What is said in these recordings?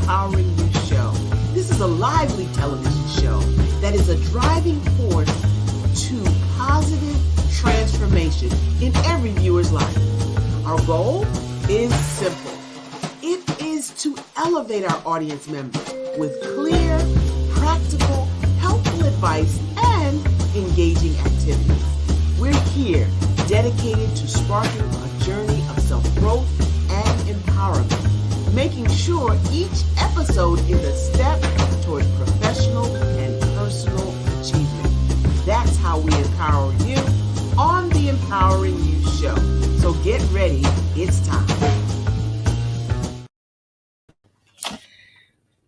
Empowering You show. This is a lively television show that is a driving force to positive transformation in every viewer's life. Our goal is simple. It is to elevate our audience members with clear, practical, helpful advice and engaging activities. We're here dedicated to sparking a journey of self-growth and empowerment, making sure each episode is a step towards professional and personal achievement. That's how we empower you on the Empowering You show. So get ready, it's time.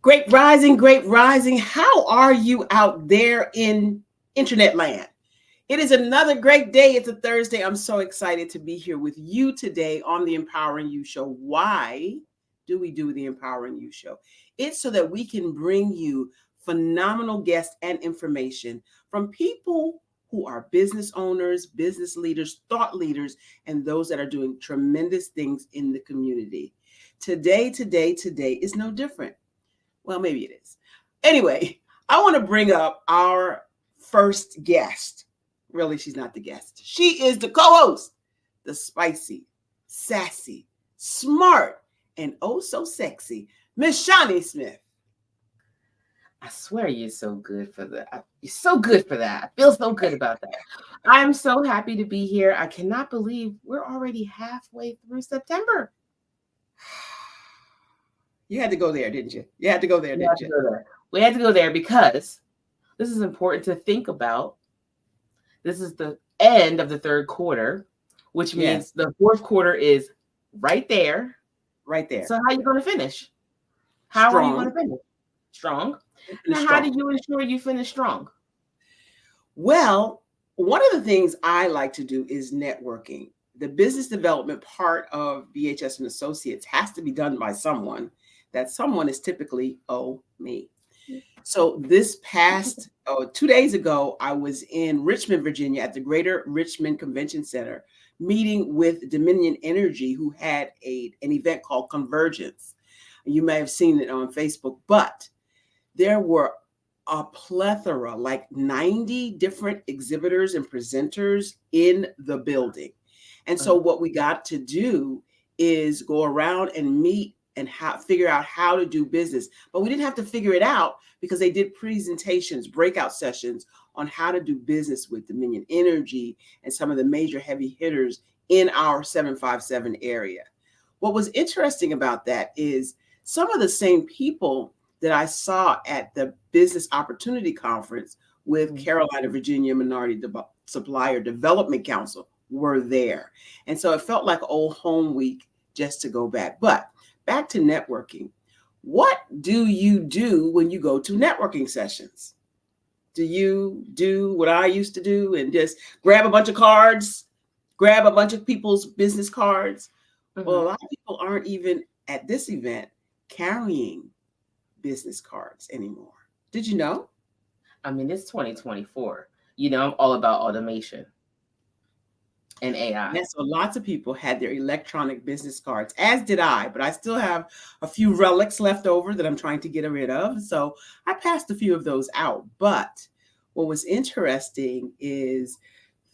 Great rising. How are you out there in internet land? It is another great day. It's a Thursday. I'm so excited to be here with you today on the Empowering You show. Why do we do the Empowering You show? It's so that we can bring you phenomenal guests and information from people who are business owners, business leaders, thought leaders, and those that are doing tremendous things in the community. Today is no different. Well, maybe it is. Anyway, I want to bring up our first guest. Really, she's not the guest. She is the co-host, the spicy, sassy, smart, and oh so sexy, Miss Shani Smith. I swear you're so good for that. You're so good for that. I feel so good about that. I'm so happy to be here. I cannot believe we're already halfway through September. You had to go there, didn't you? You had to go there, didn't you? We had to go there because this is important to think about. This is the end of the third quarter, which means the fourth quarter is right there. Right there. So how are you going to finish? How are you going to finish? Strong. Now, how do you ensure you finish strong? Well, one of the things I like to do is networking. The business development part of BHS and Associates has to be done by someone. That someone is typically me. So this past 2 days ago, I was in Richmond, Virginia at the Greater Richmond Convention Center meeting with Dominion Energy, who had an event called Convergence. You may have seen it on Facebook, but there were a plethora, like 90 different exhibitors and presenters in the building. And so what we got to do is go around and meet and figure out how to do business. But we didn't have to figure it out because they did presentations, breakout sessions on how to do business with Dominion Energy and some of the major heavy hitters in our 757 area. What was interesting about that is some of the same people that I saw at the Business Opportunity Conference with Carolina, Virginia Minority Supplier Development Council were there. And so it felt like old home week just to go back. But back to networking. What do you do when you go to networking sessions? Do you do what I used to do and just grab a bunch of cards, grab a bunch of people's business cards? Well, a lot of people aren't even at this event carrying business cards anymore. Did you know? I mean, it's 2024. You know, I'm all about automation and AI. And so lots of people had their electronic business cards, as did I, but I still have a few relics left over that I'm trying to get rid of. So I passed a few of those out. But what was interesting is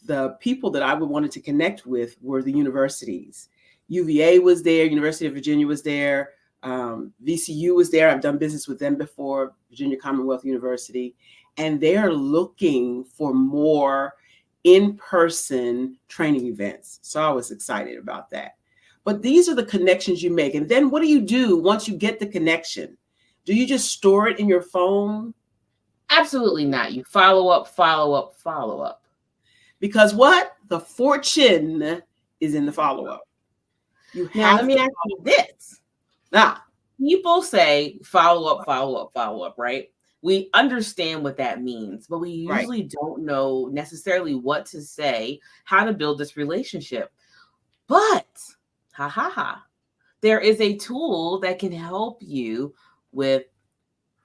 the people that I wanted to connect with were the universities. UVA was there, University of Virginia was there, VCU was there. I've done business with them before, Virginia Commonwealth University, and they're looking for more in-person training events. So I was excited about that. But these are the connections you make. And then what do you do once you get the connection? Do you just store it in your phone? Absolutely not. You follow up. Because what? The fortune is in the follow-up. Now, let me ask you this. Now, people say follow up, right? We understand what that means, but we usually don't know necessarily what to say, how to build this relationship. But, there is a tool that can help you with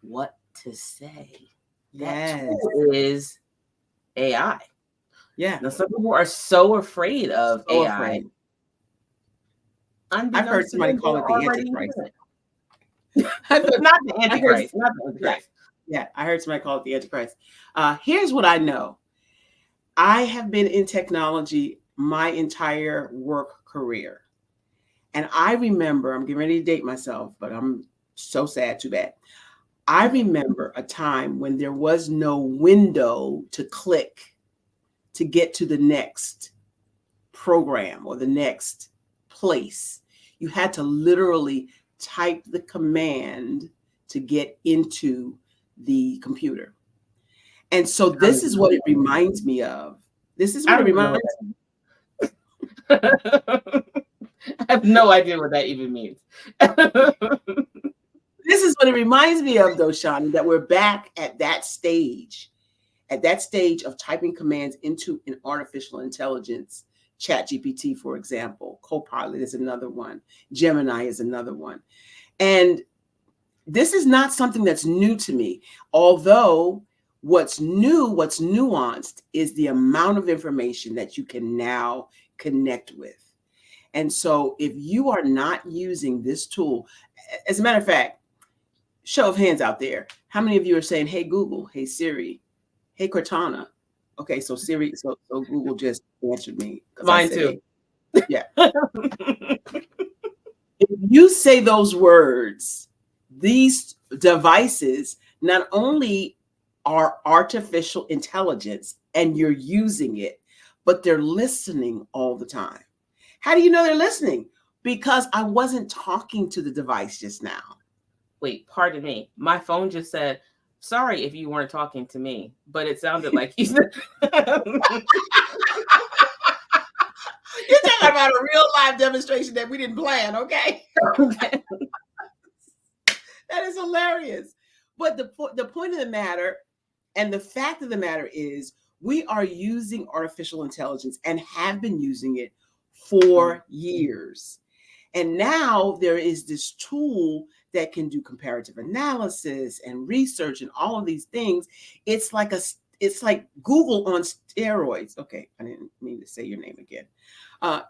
what to say. That tool is AI. Yeah. Now, some people are so afraid of AI. I've heard somebody call it the Antichrist. Not the Antichrist. Not the Antichrist. Yeah, I heard somebody call it the Antichrist. Here's what I know. I have been in technology my entire work career. And I remember, I'm getting ready to date myself, but I'm so sad, too bad. I remember a time when there was no window to click to get to the next program or the next place. You had to literally type the command to get into the computer. And so this is what it reminds me of. This is what it reminds me. I have no idea what that even means. This is what it reminds me of, though, Shani, that we're back at that stage of typing commands into an artificial intelligence. ChatGPT, for example, Copilot is another one. Gemini is another one. And this is not something that's new to me, although what's nuanced is the amount of information that you can now connect with. And so if you are not using this tool, as a matter of fact, show of hands out there, how many of you are saying, hey, Google, hey, Siri, hey, Cortana? Okay, so Siri, so Google just answered me. Mine too. Hey. Yeah. If you say those words, these devices not only are artificial intelligence and you're using it, but they're listening all the time. How do you know they're listening? Because I wasn't talking to the device just now. Wait, pardon me. My phone just said, sorry if you weren't talking to me, but it sounded like you said. You're talking about a real live demonstration that we didn't plan, okay? That is hilarious. But the point of the matter and the fact of the matter is we are using artificial intelligence and have been using it for years. And now there is this tool that can do comparative analysis and research and all of these things. It's like Google on steroids. Okay, I didn't mean to say your name again.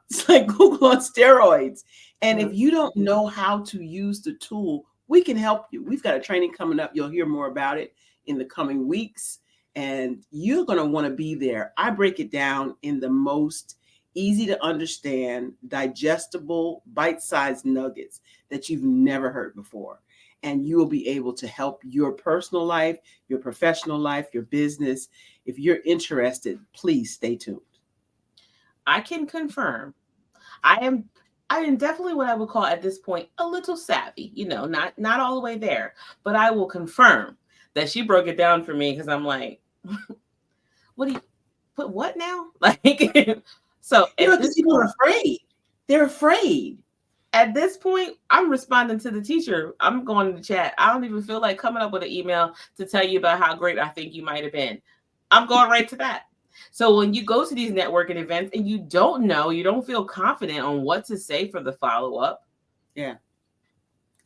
It's like Google on steroids. And if you don't know how to use the tool, we can help you. We've got a training coming up. You'll hear more about it in the coming weeks. And you're going to want to be there. I break it down in the most easy to understand, digestible, bite-sized nuggets that you've never heard before. And you will be able to help your personal life, your professional life, your business. If you're interested, please stay tuned. I can confirm. I am definitely what I would call at this point a little savvy, not all the way there, but I will confirm that she broke it down for me because I'm like, what now? Like, so because people are afraid. They're afraid. At this point, I'm responding to the teacher. I'm going to the chat. I don't even feel like coming up with an email to tell you about how great I think you might have been. I'm going right to that. So when you go to these networking events and you don't feel confident on what to say for the follow-up. Yeah.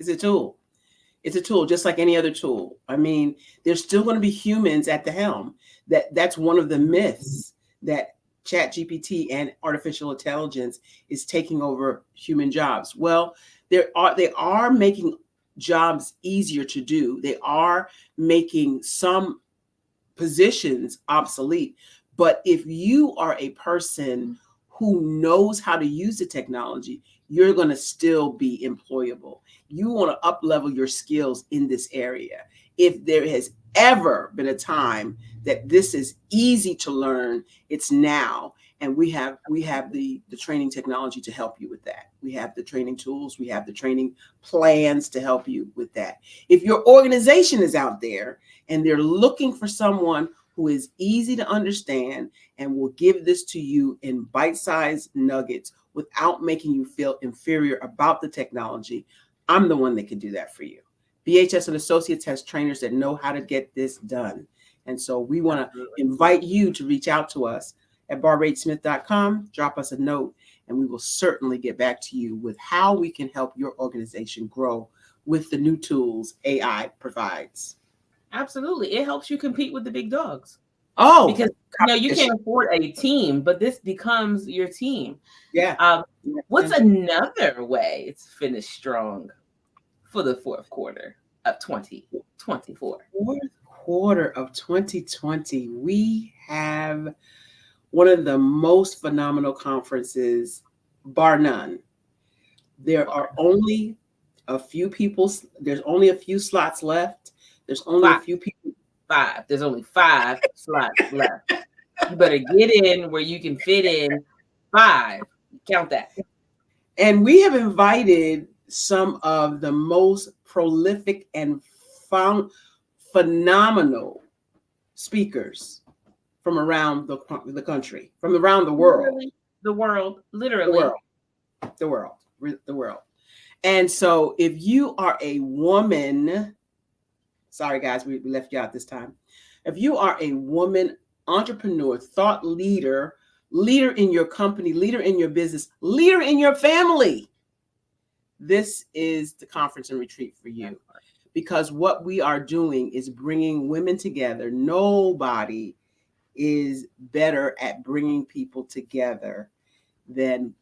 It's a tool. It's a tool just like any other tool. I mean, there's still going to be humans at the helm. That's one of the myths that ChatGPT and artificial intelligence is taking over human jobs. Well, they are making jobs easier to do. They are making some positions obsolete. But if you are a person who knows how to use the technology, you're going to still be employable. You want to up-level your skills in this area. If there has ever been a time that this is easy to learn, it's now. And we have the training technology to help you with that. We have the training tools. We have the training plans to help you with that. If your organization is out there and they're looking for someone who is easy to understand and will give this to you in bite-sized nuggets without making you feel inferior about the technology, I'm the one that can do that for you. BHS and Associates has trainers that know how to get this done. And so we want to invite you to reach out to us at barbaraandsmith.com, drop us a note, and we will certainly get back to you with how we can help your organization grow with the new tools AI provides. Absolutely. It helps you compete with the big dogs. Oh, because you can't afford a team, but this becomes your team. Yeah. What's another way to finish strong? for the fourth quarter of 2024. Fourth quarter of 2020, we have one of the most phenomenal conferences, bar none. There are only a few people, there's only a few slots left. There's only a few people. There's only 5 slots left. You better get in where you can fit in 5. Count that. And we have invited some of the most prolific and phenomenal speakers from around the country, from around the world. Literally. The world. And so if you are a woman, sorry guys, we left you out this time. If you are a woman entrepreneur, thought leader in your company, leader in your business, leader in your family, this is the conference and retreat for you. Because what we are doing is bringing women together. Nobody is better at bringing people together than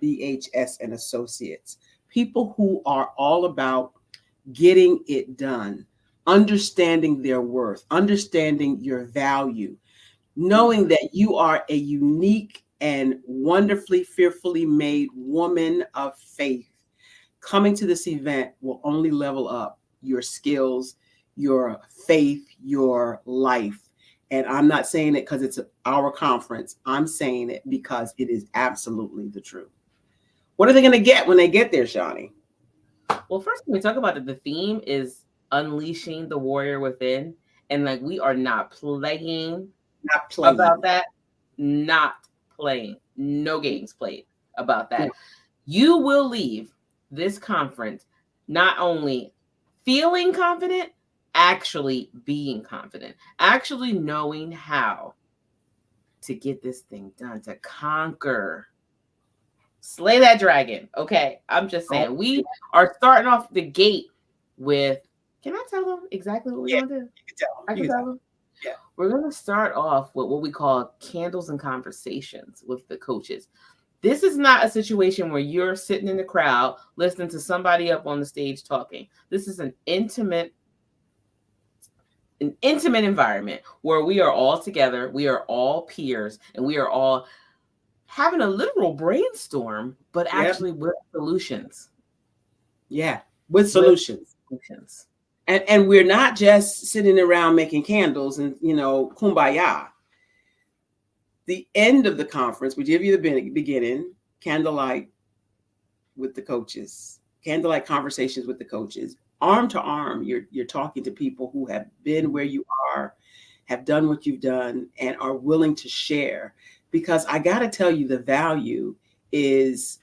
BHS and Associates. People who are all about getting it done, understanding their worth, understanding your value, knowing that you are a unique and wonderfully, fearfully made woman of faith. Coming to this event will only level up your skills, your faith, your life. And I'm not saying it because it's our conference. I'm saying it because it is absolutely the truth. What are they going to get when they get there, Shani? Well, first, when we talk about it, the theme is unleashing the warrior within. And like, we are not playing about that. Not playing. No games played about that. Yeah. You will leave this conference not only feeling confident, actually being confident, actually knowing how to get this thing done, to conquer, slay that dragon. Okay, I'm just saying, we are starting off the gate with, can I tell them exactly what we're going to do? I can tell them. Yeah. We're going to start off with what we call candles and conversations with the coaches. This is not a situation where you're sitting in the crowd listening to somebody up on the stage talking. This is an intimate environment where we are all together, we are all peers, and we are all having a literal brainstorm, but actually with solutions. Yeah, with solutions. And we're not just sitting around making candles and, kumbaya. The end of the conference, we give you the beginning, candlelight with the coaches, candlelight conversations with the coaches, arm to arm. You're talking to people who have been where you are, have done what you've done, and are willing to share. Because I got to tell you, the value is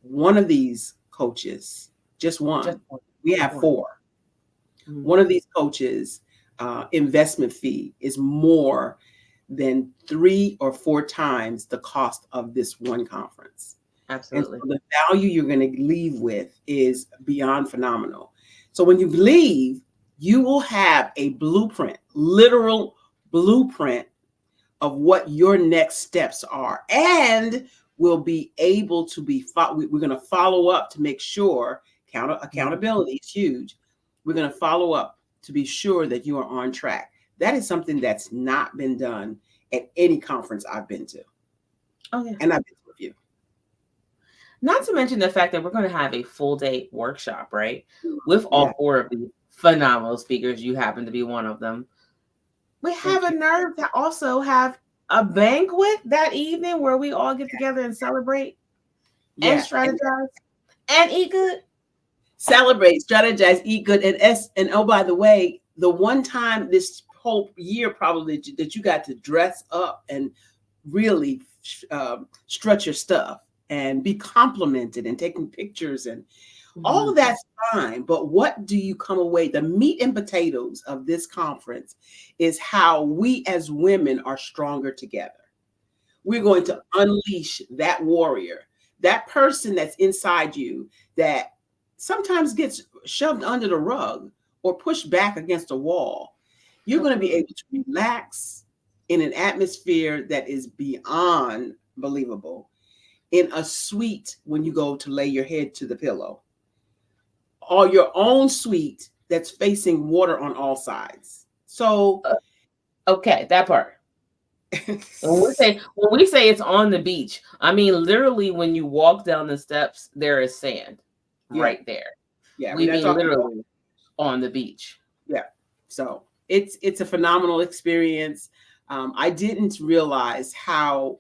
one of these coaches, just one. We have 4. Mm-hmm. One of these coaches' investment fee is more than 3 or 4 times the cost of this one conference. Absolutely. And so the value you're going to leave with is beyond phenomenal. So when you leave, you will have a blueprint, literal blueprint of what your next steps are, and will be able to be, we're going to follow up to make sure, accountability is huge. We're going to follow up to be sure that you are on track. That is something that's not been done at any conference I've been to. Okay. And I've been to a few. Not to mention the fact that we're going to have a full day workshop, right? With all 4 of these phenomenal speakers. You happen to be one of them. We have a nerve to also have a banquet that evening where we all get together and celebrate and strategize and eat good. Celebrate, strategize, eat good, and oh, by the way, the one time this whole year probably that you got to dress up and really strut your stuff and be complimented and taking pictures and all of that's fine. But what do you come away? The meat and potatoes of this conference is how we as women are stronger together. We're going to unleash that warrior, that person that's inside you that sometimes gets shoved under the rug or pushed back against a wall. You're going to be able to relax in an atmosphere that is beyond believable, in a suite when you go to lay your head to the pillow. or your own suite that's facing water on all sides. So okay, that part. When we say it's on the beach, I mean literally when you walk down the steps, there is sand right there. Yeah, We we're not mean talking about, literally on the beach. yeah. So it's a phenomenal experience. I didn't realize how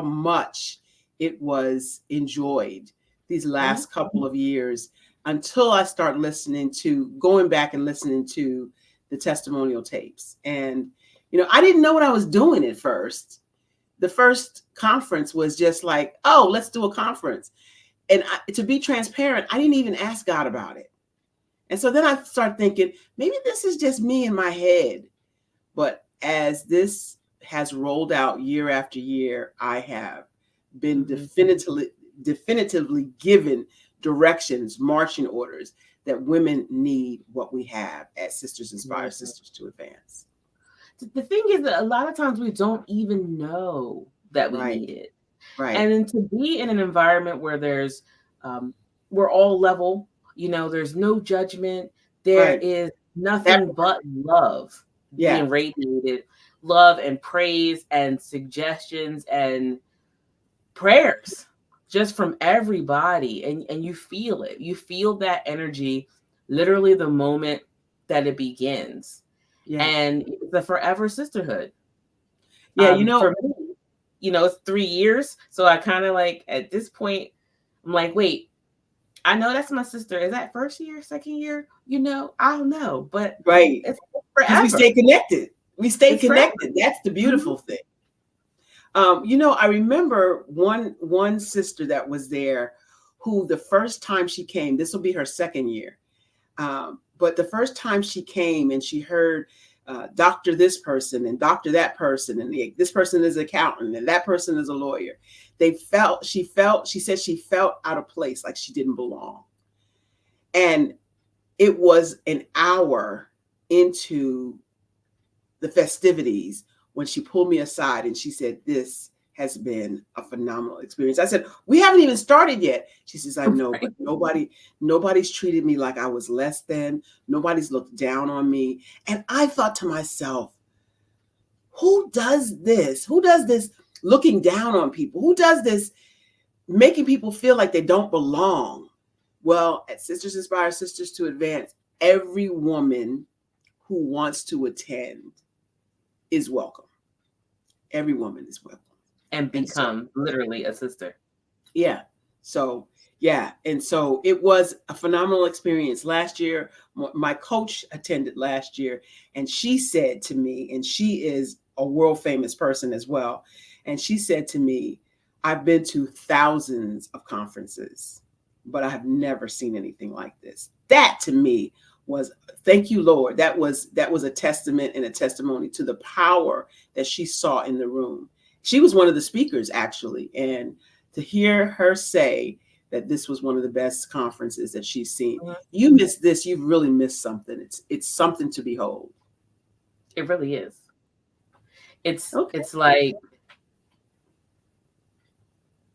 much it was enjoyed these last couple of years until I start going back and listening to the testimonial tapes. And I didn't know what I was doing at first. The first conference was just like, oh, let's do a conference. And to be transparent, I didn't even ask God about it. And so then I start thinking, maybe this is just me in my head. But as this has rolled out year after year, I have been definitively given directions, marching orders that women need what we have at Sisters Inspire Sisters to Advance. The thing is that a lot of times we don't even know that we need it. Right. And then to be in an environment where there's, we're all level, there's no judgment. There is nothing but love being radiated, love and praise and suggestions and prayers just from everybody. And you feel it. You feel that energy literally the moment that it begins. Yeah. And it's a forever sisterhood. Yeah, for me, it's 3 years. So I kind of like at this point, I'm like, wait, I know that's my sister. Is that first year, second year? I don't know. But it's forever. Because we stay connected. It's connected. Forever. That's the beautiful thing. I remember one sister that was there who the first time she came, this will be her second year. But the first time she came and she heard doctor this person and doctor that person, and this person is an accountant and that person is a lawyer. She said she felt out of place, like she didn't belong. And it was an hour into the festivities when she pulled me aside and she said, this has been a phenomenal experience. I said, we haven't even started yet. She says, I know, but nobody's treated me like I was less than. Nobody's looked down on me. And I thought to myself, who does this? Who does this looking down on people? Who does this making people feel like they don't belong? Well, at Sisters Inspire Sisters to Advance, every woman who wants to attend is welcome. Every woman is welcome. And become literally a sister. Yeah. So, yeah. And so it was a phenomenal experience. Last year, my coach attended last year, and she said to me, and she is a world famous person as well. And she said to me, I've been to thousands of conferences, but I have never seen anything like this. That to me was, thank you, Lord. That was a testament and a testimony to the power that she saw in the room. She was one of the speakers, actually. And to hear her say that this was one of the best conferences that she's seen. You missed this, you've really missed something. It's something to behold. It really is. It's like,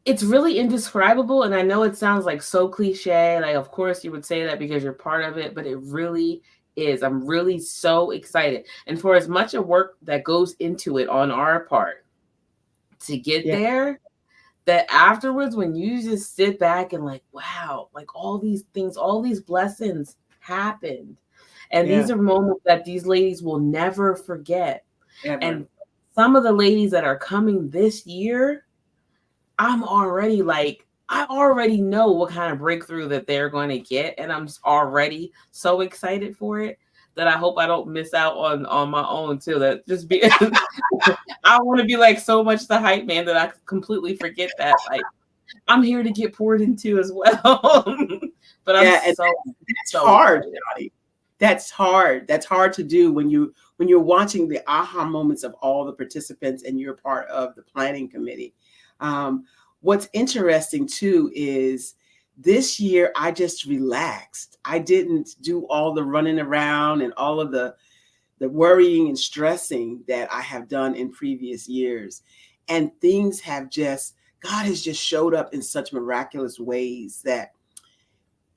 it's really indescribable. And I know it sounds like so cliche. Like, of course you would say that because you're part of it, but it really is. I'm really so excited. And for as much of work that goes into it on our part to get there, that afterwards, when you just sit back and like, wow, like all these things, all these blessings happened. And these are moments that these ladies will never forget. Ever. And some of the ladies that are coming this year, I already know what kind of breakthrough that they're going to get. And I'm already so excited for it that I hope I don't miss out on my own too. That just be, I want to be like so much the hype man that I completely forget that like I'm here to get poured into as well. But that's hard, Johnny. That's hard. That's hard to do when you're watching the aha moments of all the participants and you're part of the planning committee. What's interesting too is this year I just relaxed. I didn't do all the running around and all of the worrying and stressing that I have done in previous years. And God has just showed up in such miraculous ways that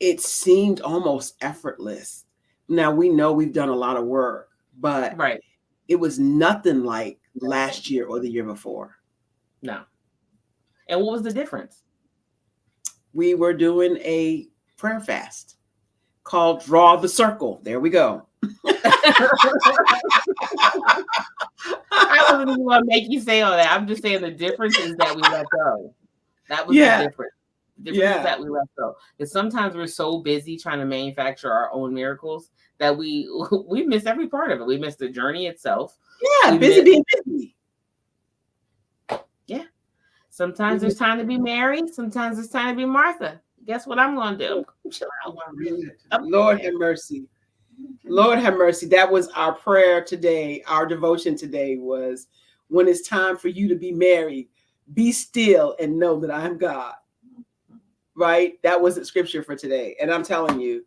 it seemed almost effortless. Now we know we've done a lot of work, but right. It was nothing like last year or the year before. No. And what was the difference? We were doing a prayer fast called Draw the Circle. There we go. I wasn't even going to make you say all that. I'm just saying the difference is that we let go. That was the difference. The difference is that we let go. Because sometimes we're so busy trying to manufacture our own miracles that we miss every part of it. We miss the journey itself. Yeah, being busy. Yeah. Sometimes there's time to be Mary. Sometimes it's time to be Martha. Guess what I'm going to do? Chill out. Lord have mercy. Lord have mercy. That was our prayer today. Our devotion today was, when it's time for you to be married, be still and know that I'm God. Right? That was the scripture for today. And I'm telling you,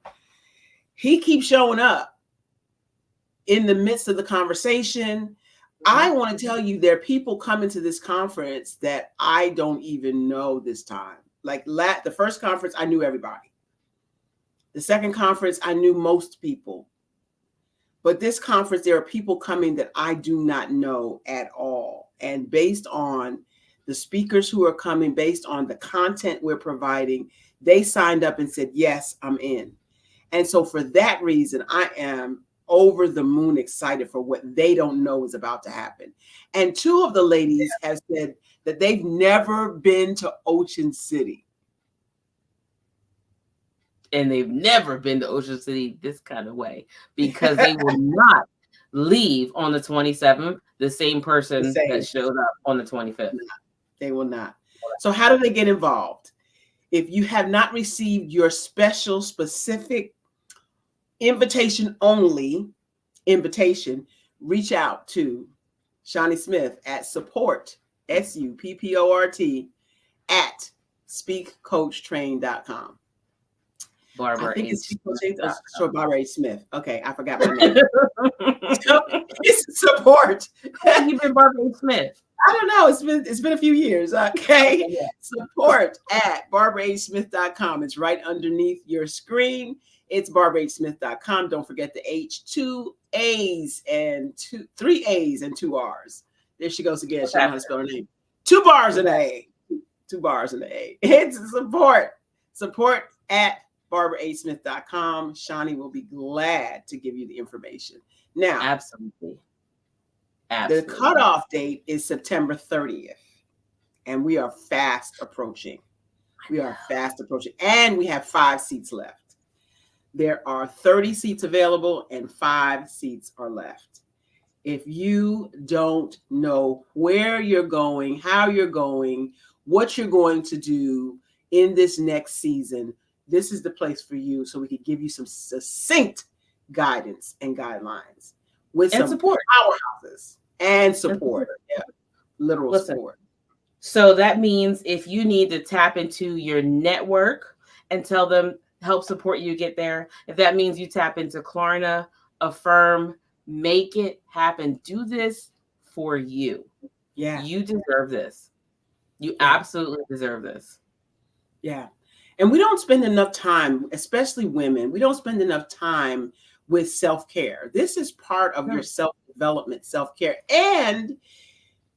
he keeps showing up in the midst of the conversation. I want to tell you, there are people coming to this conference that I don't even know this time. Like the first conference, I knew everybody. The second conference, I knew most people. But this conference, there are people coming that I do not know at all. And based on the speakers who are coming, based on the content we're providing, they signed up and said, yes, I'm in. And so for that reason, I am over the moon excited for what they don't know is about to happen. And two of the ladies have said that they've never been to Ocean City. And they've never been to Ocean City this kind of way, because they will not leave on the 27th the same person that showed up on the 25th. They will not. So how do they get involved? If you have not received your special, specific invitation only invitation, reach out to Shani Smith at support, SUPPORT, at speakcoachtrain.com. Barbara, I think it's Barbara A. Smith. Okay, I forgot my name. It's support. You've been Barbara A. Smith. I don't know. It's been a few years. Okay. Yeah. Support at barbarahsmith.com. It's right underneath your screen. It's barbarahsmith.com. Don't forget the H, 2 A's and 3 A's and 2 R's. There she goes again. She knows how to spell her name. 2 bars and an A. 2 bars and an A. It's support. Support at barbarahsmith.com. Shani will be glad to give you the information. Now, absolutely. The cutoff date is September 30th, and we are fast approaching. And we have 5 seats left. There are 30 seats available, and 5 seats are left. If you don't know where you're going, how you're going, what you're going to do in this next season, this is the place for you, so we can give you some succinct guidance and guidelines with some support, powerhouses. And support. Yeah. Literal support. So that means if you need to tap into your network and tell them, help support you get there, if that means you tap into Klarna, Affirm, make it happen. Do this for you. Yeah. You deserve this. You absolutely deserve this. Yeah. And we don't spend enough time, especially women, we don't spend enough time with self-care. This is part of your self-development, self-care. And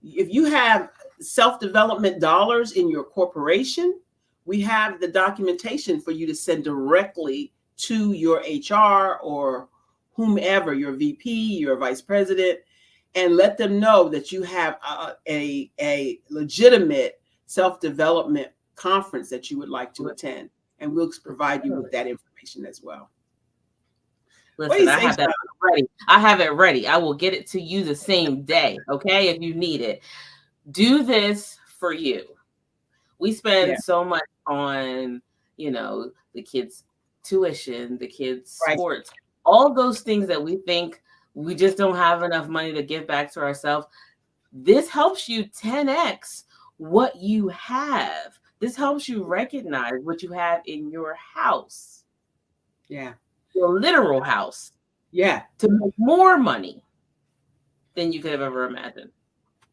if you have self-development dollars in your corporation, we have the documentation for you to send directly to your HR or whomever, your VP, your vice president, and let them know that you have a legitimate self-development conference that you would like to attend. And we'll provide you with that information as well. Listen, I have that ready. I have it ready. I will get it to you the same day, okay, if you need it. Do this for you. We spend so much on, the kids' tuition, the kids' sports, all those things that we think we just don't have enough money to give back to ourselves. This helps you 10x what you have. This helps you recognize what you have in your house. Yeah. Your literal house. Yeah. To make more money than you could have ever imagined.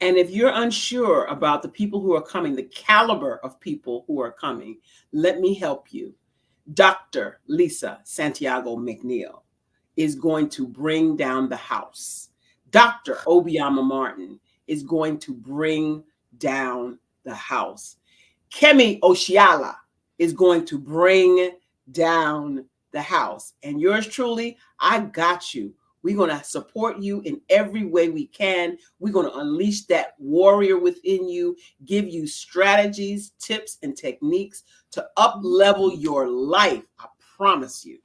And if you're unsure about the people who are coming, the caliber of people who are coming, let me help you. Dr. Lisa Santiago McNeil is going to bring down the house. Dr. Obiama Martin is going to bring down the house. Kemi Oshiala is going to bring down the house. And yours truly, I got you. We're going to support you in every way we can. We're going to unleash that warrior within you, give you strategies, tips, and techniques to up-level your life. I promise you.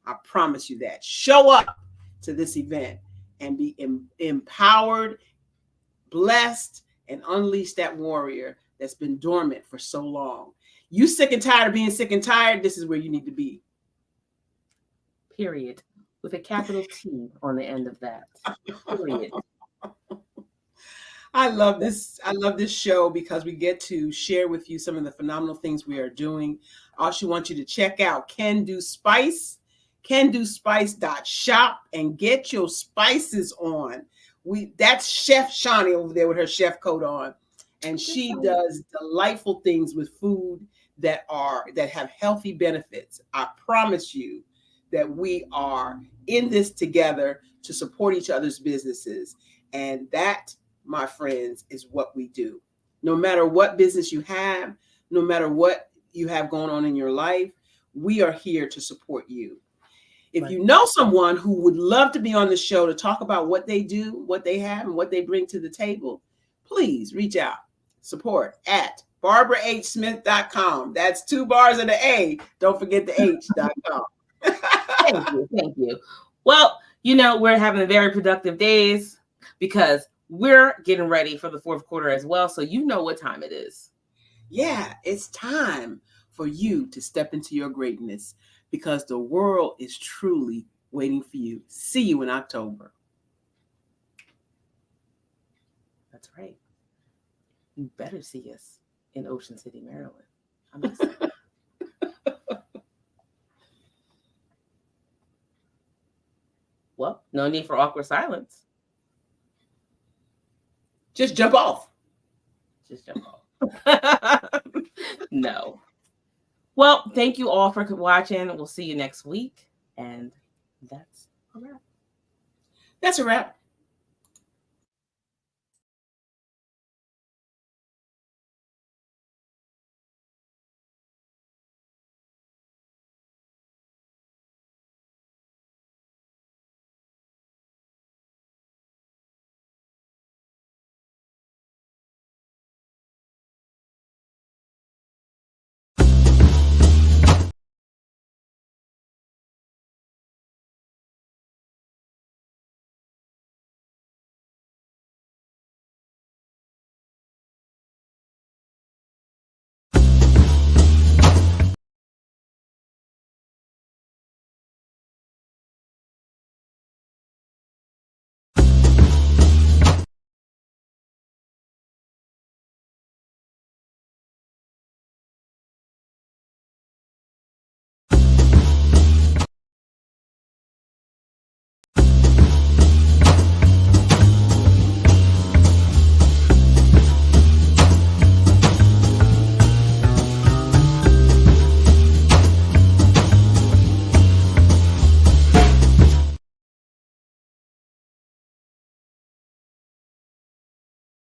I promise you that. Show up to this event and be empowered, blessed, and unleash that warrior that's been dormant for so long. You sick and tired of being sick and tired? This is where you need to be. Period. With a capital T on the end of that. Period. I love this. I love this show because we get to share with you some of the phenomenal things we are doing. I also want you to check out Can Do Spice, candospice.shop, and get your spices on. That's Chef Shani over there with her chef coat on, and she does delightful things with food that have healthy benefits. I promise you that we are in this together to support each other's businesses, and that, my friends, is what we do. No matter what business you have, no matter what you have going on in your life, we are here to support you. If you know someone who would love to be on the show to talk about what they do, what they have, and what they bring to the table, please reach out. Support at barbarahsmith.com. That's 2 bars and an A. Don't forget the H.com. Thank you. Well, we're having very productive days because we're getting ready for the fourth quarter as well. So you know what time it is. Yeah, it's time for you to step into your greatness because the world is truly waiting for you. See you in October. That's right. You better see us in Ocean City, Maryland. I'm excited. Well, no need for awkward silence. Just jump off. Just jump off. No. Well, thank you all for watching. We'll see you next week. And that's a wrap. That's a wrap.